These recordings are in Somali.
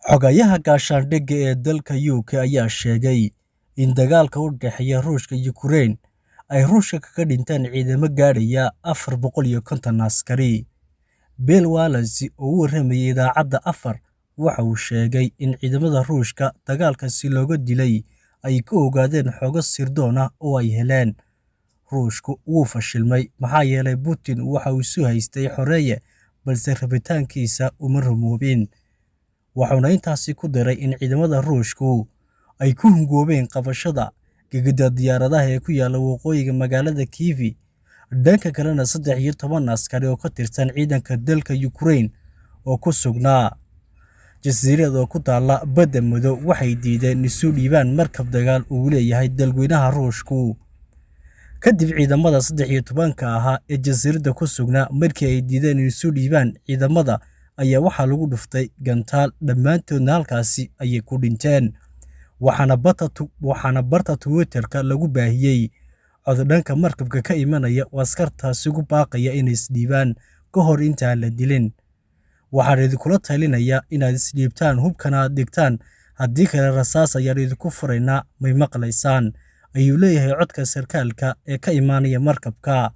Xogayaha gaashaandhigga ee dalka UK ayaa sheegay in dagaalka u dhexeeya Ruushka iyo Ukraine ay Ruushka kaga dhinteen ciidamo gaadhaya 450 askari. Bill Wallace oo u warramayay idaacadda 4 waxa uu sheegay in ciidamada Ruushka dagaalkaasi looga dilay ay ka ogaadeen xogo sirdoon ah oo ay heleen. Ruushku wuu fashilmay maxaa yeelay Putin waxa uu isu haystay xoreeye balse rabitaankiisa uma rumoobin. Waxaana intaasi ku daray in ciidamada Ruushku ay ku hungoobeen qabashada gegida diyaaradaha ee ku yaala waqooyiga magaalada Kyiv. Dhanka kalena 13 askari oo ka tirsan ciidanka dalka Ukraine oo ku sugnaa jasiirad oo ku taala Badda Madow waxay diideen isu dhiibaan markab dagaal uu leeyahay dalweynaha Ruushku. Kadib ciidamada 13 ahaa ee jasiiradda ku sugnaa markii ay diideen isu dhiibaan ciidamada ayaa waxaa lagu dhuftay gantaal dhammaantoodna halkaasi ayay ku dhinteen. Waxaana barta Twitter-ka lagu baahiyay cod dhanka markabka ka imanaya oo askartaasi ugu baaqaya inay isdhiibaan ka hor intaan la dilin. Waxaan idinkula talinayaa inaad isdhiibtaan hubkana aad dhigtaan, haddii kale rasaas ayaan idinku furaynaa, may maqlaysaan, ayuu leeyahay codka sarkaalka ee ka imaanaya markabka.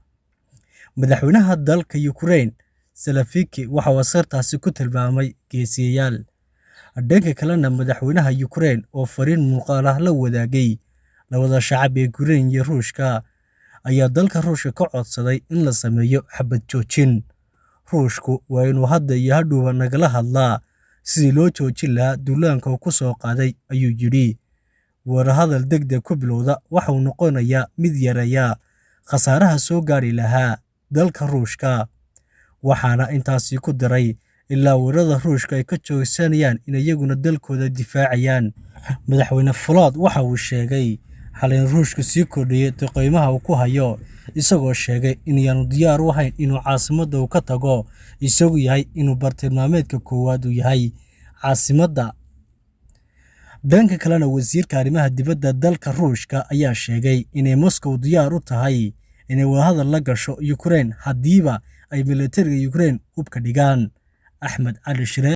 Madaxweynaha dalka Ukraine Zelensky waxa uu askartaasi ku tilmaamay geesiyaal. Dhanka kalena madaxweynaha Ukraine oo fariin muuqaal ah la wadaagay labada shacab ee Ukraine iyo Ruushka ayaa dalka Ruushka ka codsaday in la sameeyo xabad joojin. Ruushku waa inuu hadda iyo hadhowba nagala hadlaa sidii loo joojin lahaa duulaanka uu ku soo qaaday, ayuu yidhi. Wadahadal degdeg ku bilowda waxa uu noqonayaa mid yareeya khasaaraha soo gaari lahaa dalka Ruushka. Waxaana intaasi ku daray ilaa weerarada Ruushka ay ka joogsanayaan in iyaguna dalkooda difaacayaan. Madaxweyne Volodymyr waxa uu sheegay xalay in Ruushku sii kordhiyay duqeymaha uu ku hayo, isagoo sheegay in aanu diyaar u ahayn inuu caasimadda uu ka tago, isagoo yahay inuu bartilmaameedka koowaad u yahay caasimadda. Dhanka kalena wasiirka arrimaha dibadda dalka Ruushka ayaa sheegay inay Moscow diyaar u tahay inay wadahadal la gasho Ukraine haddiiba ay militariga Ukraine hubka dhigaan. Axmed Cali Shire.